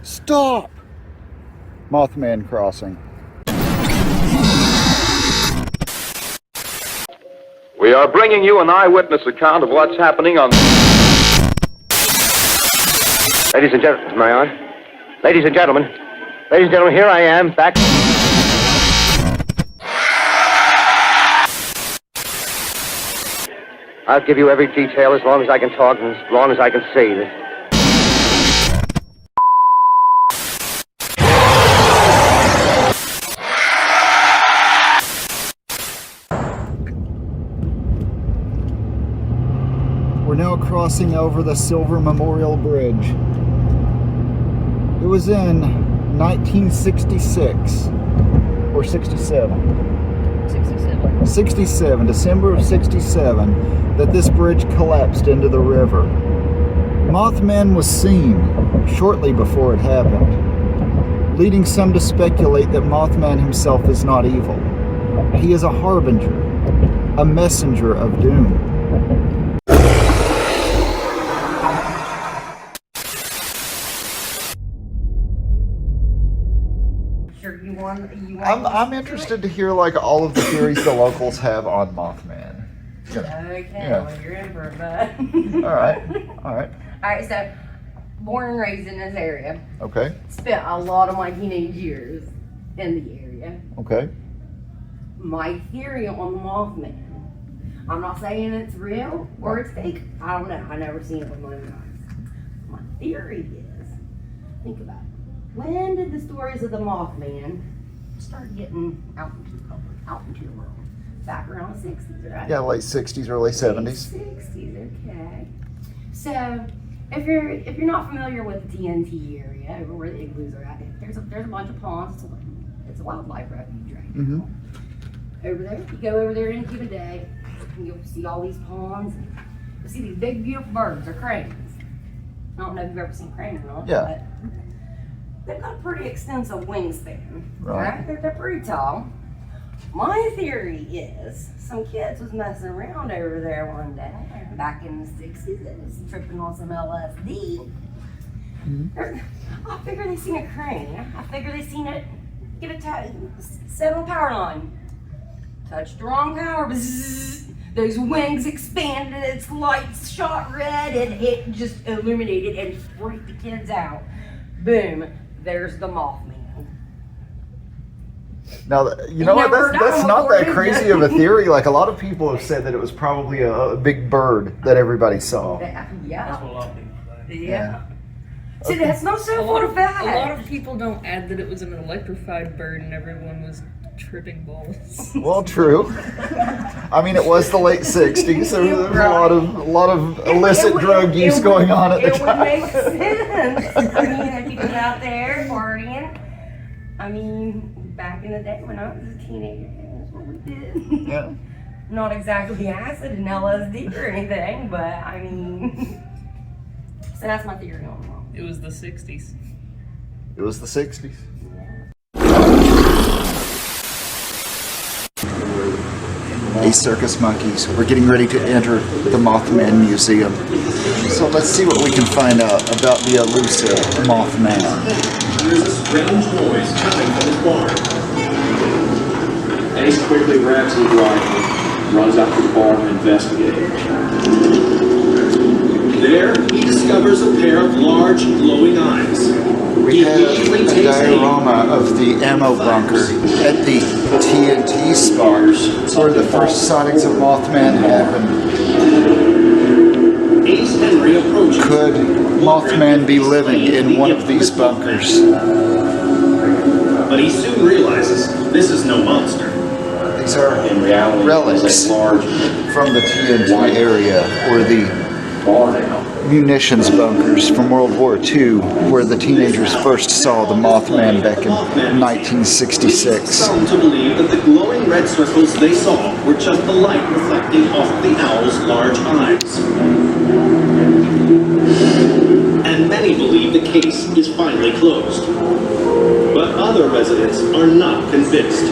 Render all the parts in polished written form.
Stop! Mothman crossing. We are bringing you an eyewitness account of what's happening on... Ladies and gentlemen, am I on? Ladies and gentlemen, here I am, back... I'll give you every detail as long as I can talk and as long as I can see this. We're now crossing over the Silver Memorial Bridge. It was in 1966 or 67. 67, December of 67, that this bridge collapsed into the river. Mothman was seen shortly before it happened, leading some to speculate that Mothman himself is not evil. He is a harbinger, a messenger of doom. I'm interested to hear like all of the theories the locals have on Mothman. Okay, Yeah. well, you're in for it, bud. All right. Alright, so, born and raised in this area. Okay. Spent a lot of my teenage years in the area. Okay. My theory on the Mothman, I'm not saying it's real or it's fake. I don't know. I never seen it with my own eyes. My theory is, think about it. When did the stories of the Mothman start getting out into the public, out into the world? Back around the 60s, right? Yeah, late 60s, early 70s. Late 60s, okay. So, if you're not familiar with the TNT area, over where the igloos are at, there's a bunch of ponds. It's a wildlife refuge, right? Mm-hmm. Over there, you go over there any given day, and you'll see all these ponds. You'll see these big, beautiful birds. They're cranes. I don't know if you've ever seen cranes or not, Yeah. but they've got a pretty extensive wingspan. Right. They're pretty tall. My theory is some kids was messing around over there one day back in the 60s. They was tripping on some LSD. I figure they seen a crane. I figure they seen it get set on a power line. Touched the wrong power. Bzzz. Those wings expanded. Its lights shot red, and it just illuminated and freaked the kids out. Boom. There's the Mothman. Now, you know what? That's not that crazy of a theory. Like, a lot of people have said that it was probably a big bird that everybody saw. Yeah. That's what a lot of people think. Yeah. See, that's not so far back. A lot of people don't add that it was an electrified bird and everyone was tripping balls. Well, true. I mean, it was the late 60s, so there was a lot of illicit drug use going on at the time. It would make sense. I mean, if he was out there partying. I mean, back in the day when I was a teenager, that's what we did. Yeah. Not exactly acid and LSD or anything, but I mean, so that's my theory on it. It was the 60s. It was the 60s. Hey, circus monkeys, we're getting ready to enter the Mothman Museum. So let's see what we can find out about the elusive Mothman. There's a strange noise coming from his barn. Ace quickly grabs his rifle and runs out to the barn to investigate. There, he discovers a pair of large, glowing eyes. We have a diorama of the ammo bunker at the TNT spot where the first sightings of Mothman happened. Ace Henry approaches. Could Mothman be living in one of these bunkers? But he soon realizes this is no monster. These are In reality, relics it's a large from the TNT area, or the barn owl. munitions bunkers from World War II, where the teenagers first saw the Mothman back in 1966. Some to believe that the glowing red circles they saw were just the light reflecting off the owl's large eyes. And many believe the case is finally closed. But other residents are not convinced.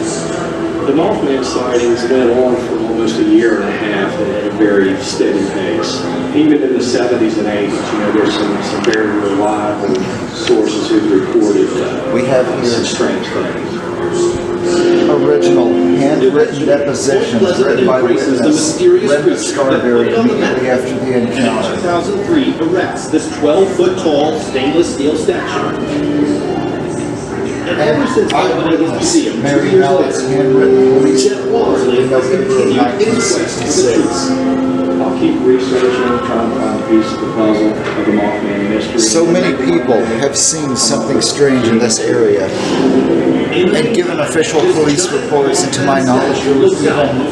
The Mothman sightings went on for almost almost a year and a half at a very steady pace. Even in the 70s and 80s, you know, there's some very reliable sources who've reported We have some here strange things. original handwritten depositions written by witness Brenda Scarberry immediately after the encounter. 2003 arrests this 12-foot-tall stainless steel statue. And ever since opening his museum 2 Mary years Mallett's later, handwritten police Jeff report Wallerly in has November of continued his quest for the 1966. truth. I'll keep researching, trying to find a piece of the puzzle of the Mothman mystery. So many people have seen something strange in this area. And given official police reports, and to my knowledge, there was even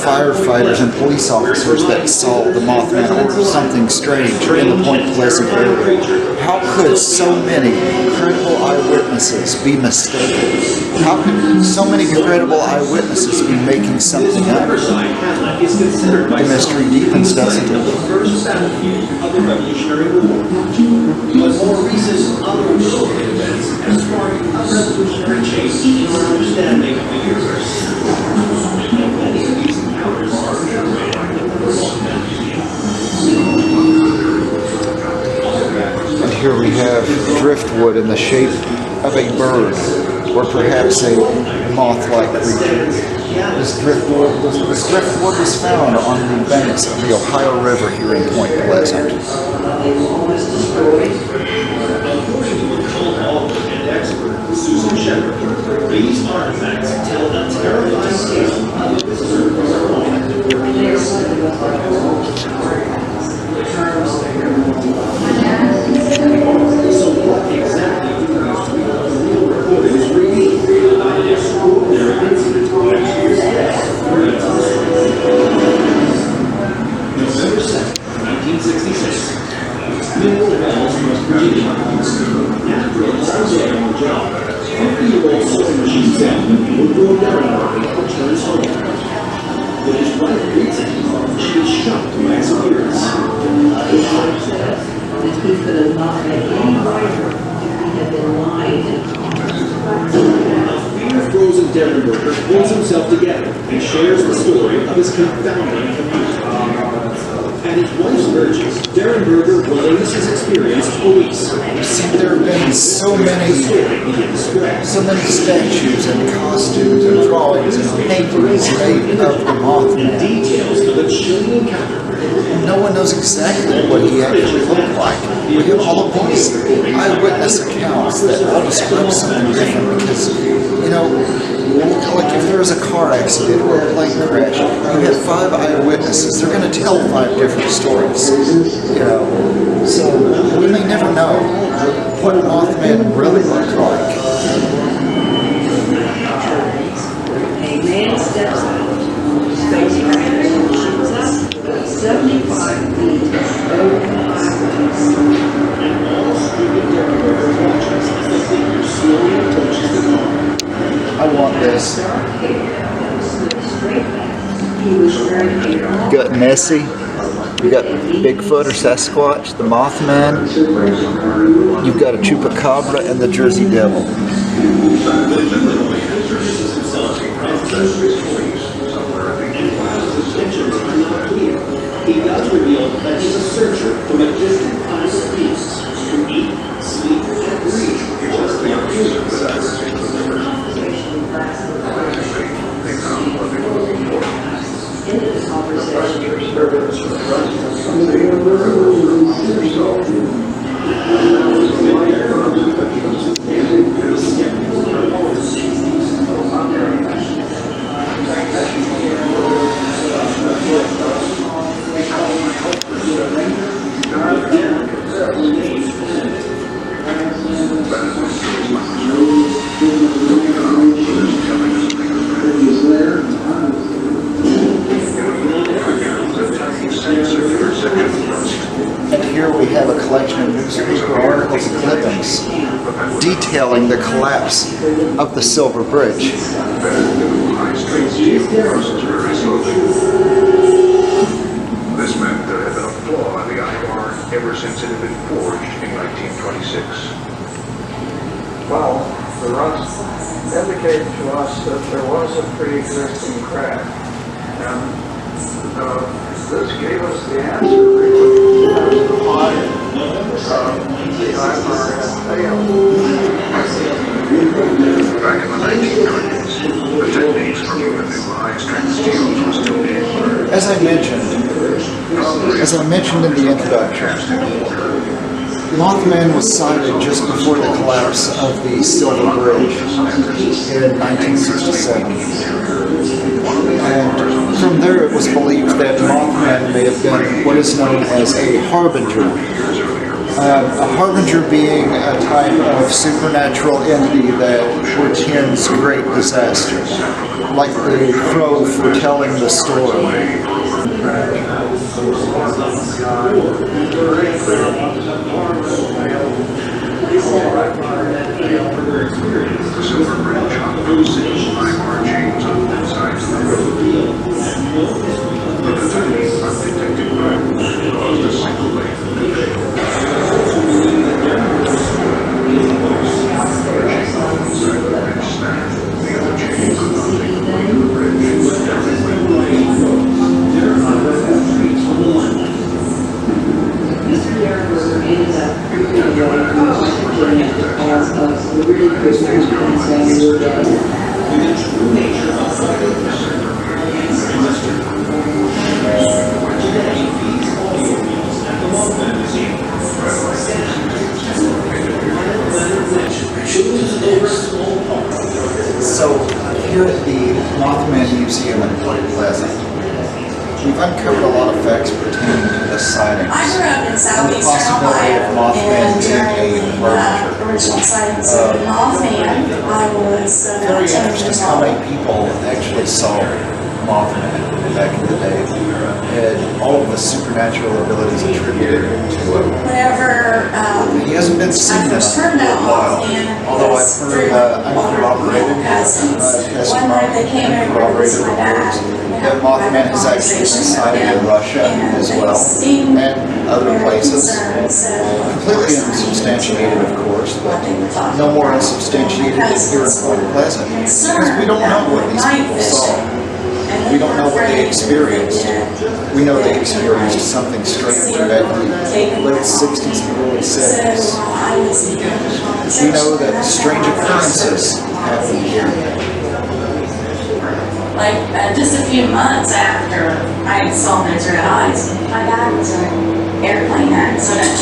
firefighters and police officers that saw the Mothman or something strange in the Point Pleasant area. How could so many credible eyewitnesses be mistaken? How could so many credible eyewitnesses be making something up? The mystery deepens, doesn't it? The first battlefield of the Revolutionary War. But more recent otherworldly events have sparked a revolutionary change in our understanding of the universe. And many of these encounters are narrated by the Mothman Museum. And here we have driftwood in the shape of a bird, or perhaps a moth-like creature. This driftwood was found on the banks of the Ohio River here in Point Pleasant. Susan Shepard. These artifacts tell a terrifying tale of a visitor from our home. So what exactly do the real recordings reveal about an extraordinary incident next year's death? November 2nd, 1966. Mineral Wells, West Virginia. After a long day on the job, 50-year-old sewing machine salesman would go down and returns home. When his wife greets him, she is shocked by his appearance. His wife says that he could have not been any brighter if he had been lying in a car. Fear-frozen Derenberger pulls himself together and shares the story of his confounding commute. At his wife's urging, Derenberger relays his experience to police. See, there have been so many statues and costumes and drawings and paintings made of the Mothman. Details of the chilling encounter. No one knows exactly what he actually looked like. We have all of these eyewitness accounts that all describe something different because, you know, like if there was a car accident or a plane crash, you have 5 eyewitnesses, they're going to tell 5 different stories, you know. So we may never know what Mothman really looked like. A man steps out, spacecraft shoots up 75 feet over the highways. And all stupid Derenberger watches as the figure slowly approaches the car. I want this. You got Nessie, you got Bigfoot or Sasquatch, the Mothman, you've got a Chupacabra and the Jersey Devil. He does reveal that he's a searcher from a distant kind of beasts who eat, sleep, and breathe just like humans. And here we have a collection of newspaper articles and clippings detailing the collapse of the Silver Bridge. This meant there had been a flaw in the eye ever since it had been forged in 1926. Well, the rust indicated to us that there was a pre-existing crack, and This gave us the answer, really. That was the fire. Back in the 1920s, the techniques for moving the high-strength steels was still being learned. As I mentioned in the introduction, Mothman was sighted just before the collapse of the Silver Bridge in 1967. And from there it was believed that Mothman may have been what is known as a harbinger. A harbinger being a type of supernatural entity that portends great disaster, like the crow foretelling the storm. The Silver Bridge on high-bar chains on both sides of the road. But the tiny, undetected violence caused a single lane of division. The other chain could not take the weight of the bridge. Mr. Yarburger ended up frequently going through Washington because of the really Christmas and Samuel Day. So here at the Mothman Museum in Point Pleasant, we've uncovered a lot of facts pertaining to the sightings I grew up in and the Southeastern possibility of Ohio, Mothman and being a during harbinger. original sightings of Mothman, I was Very about 10 interesting years how old. many people actually saw Mothman back in the day, and all of the supernatural abilities attributed to him. Whenever He hasn't been seen in a first heard about while, Mothman, although I've was heard through uncorroborated, cousins. One night they came over to visit my dad. that Mothman has actually been sighted in Russia as well, and other places. Completely unsubstantiated, of course, but no more unsubstantiated than here in Point Pleasant, because we don't know what these people saw. We don't know what they experienced. We know they experienced something strange back in the late 60s and early 70s. We know that strange occurrences happened here. Like just a few months after I saw those red eyes, my dad was in an airplane accident.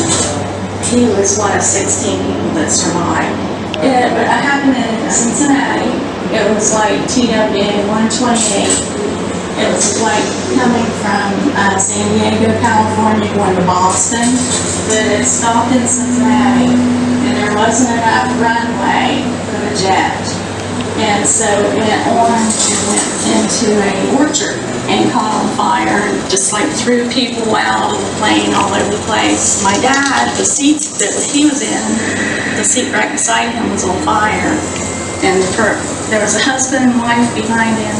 He was one of 16 people that survived. It happened in Cincinnati. It was like TW 128. It was like coming from San Diego, California, going to Boston, but it stopped in Cincinnati, and there wasn't enough runway for the jet. And so it went on and went into an orchard and caught on fire and just like threw people out of the plane all over the place. My dad, the seat that he was in, the seat right beside him was on fire. And there was a husband and wife behind him.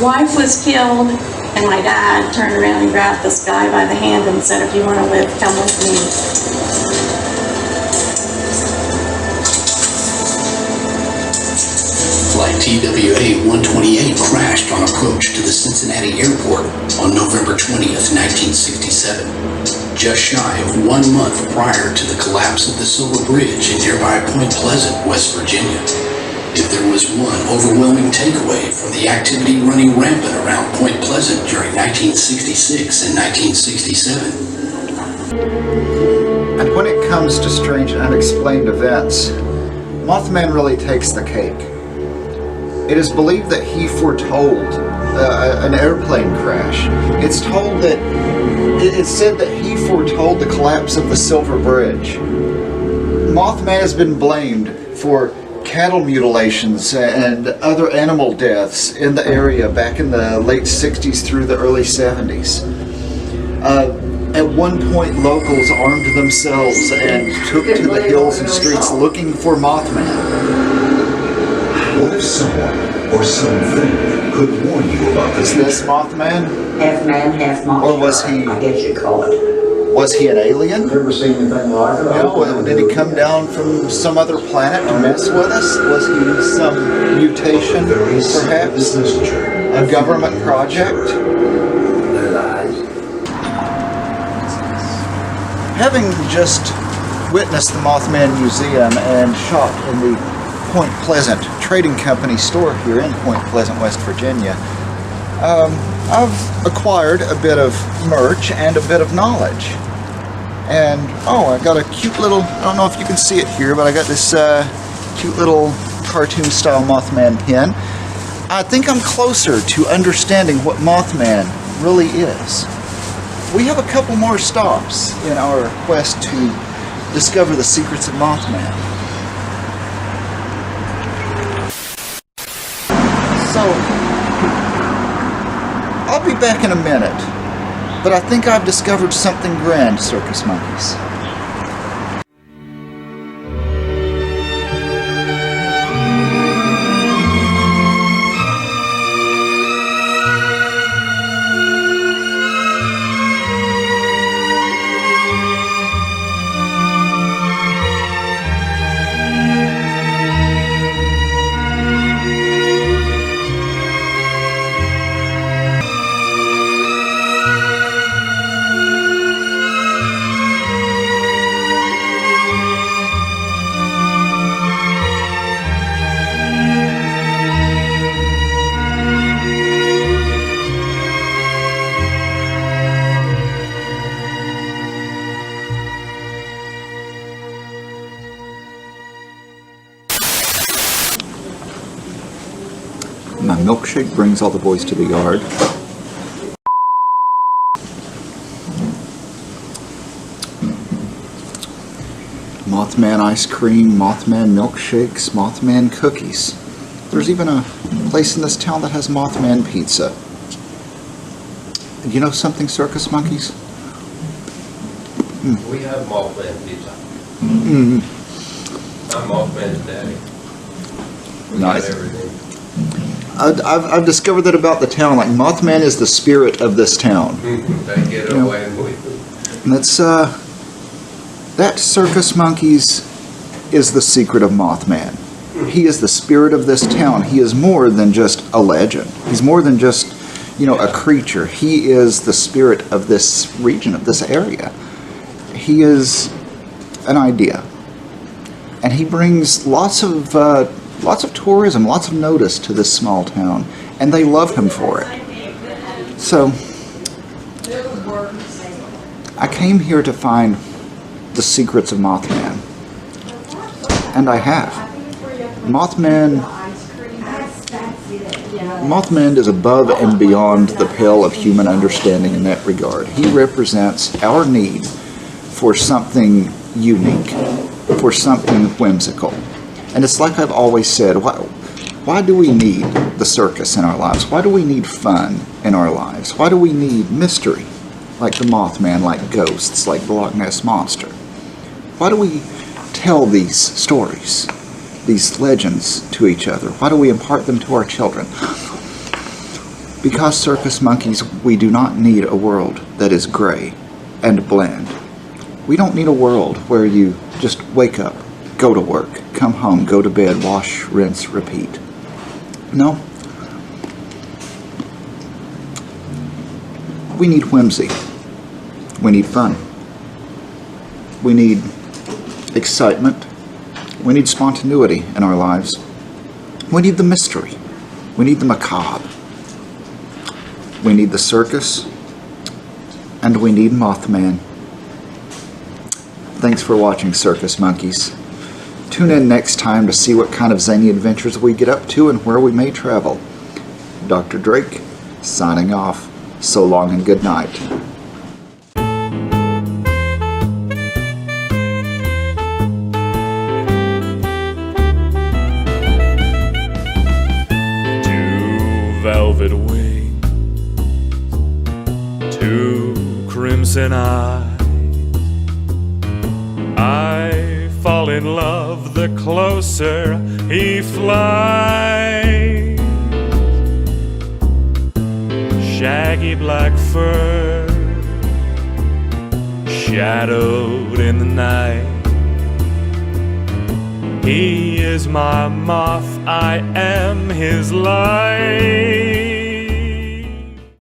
Wife was killed, and my dad turned around and grabbed this guy by the hand and said, "If you want to live, come with me." Flight TWA 128 crashed on approach to the Cincinnati airport on November 20th, 1967, just shy of 1 month prior to the collapse of the Silver Bridge in nearby Point Pleasant, West Virginia. If there was one overwhelming takeaway from the activity running rampant around Point Pleasant during 1966 and 1967. And when it comes to strange and unexplained events, Mothman really takes the cake. It is believed that he foretold an airplane crash. It's said that he foretold the collapse of the Silver Bridge. Mothman has been blamed for cattle mutilations and other animal deaths in the area back in the late 60s through the early 70s. At one point, locals armed themselves and took to the hills and streets looking for Mothman. What if someone or something could warn you about Is this Mothman? Half man, half monster. Or was he- I guess you call it. Was he an alien? Never seen anything like it. Did he come down from some other planet to mess with us? Was he some mutation, perhaps? A government project? Having just witnessed the Mothman Museum and shopped in the Point Pleasant Trading Company store here in Point Pleasant, West Virginia, I've acquired a bit of merch and a bit of knowledge. And, I got a cute little, I don't know if you can see it here, but I got this cute little cartoon-style Mothman pin. I think I'm closer to understanding what Mothman really is. We have a couple more stops in our quest to discover the secrets of Mothman. So, I'll be back in a minute, but I think I've discovered something grand, circus monkeys. My milkshake brings all the boys to the yard. Mothman ice cream, Mothman milkshakes, Mothman cookies. There's even a place in this town that has Mothman pizza. You know something, circus monkeys? We have Mothman pizza. I'm Mothman's daddy. We Nice. got everything. I've discovered that about the town. Like, Mothman is the spirit of this town. They get You know, away with And that's, that circus monkeys is the secret of Mothman. He is the spirit of this town. He is more than just a legend. He's more than just, a creature. He is the spirit of this region, of this area. He is an idea. And he brings lots of tourism, lots of notice to this small town. And they love him for it. So, I came here to find the secrets of Mothman. And I have. Mothman is above and beyond the pale of human understanding in that regard. He represents our need for something unique, for something whimsical. And it's like I've always said, why do we need the circus in our lives? Why do we need fun in our lives? Why do we need mystery, like the Mothman, like ghosts, like the Loch Ness Monster? Why do we tell these stories, these legends to each other? Why do we impart them to our children? Because, circus monkeys, we do not need a world that is gray and bland. We don't need a world where you just wake up, go to work, come home, go to bed, wash, rinse, repeat. No. We need whimsy. We need fun. We need excitement. We need spontaneity in our lives. We need the mystery. We need the macabre. We need the circus. And we need Mothman. Thanks for watching, circus monkeys. Tune in next time to see what kind of zany adventures we get up to and where we may travel. Dr. Drake, signing off. So long and good night. Velvet wings, two crimson eyes. I fall in love the closer he flies. Shaggy black fur, shadowed in the night. He is my moth, I am his light.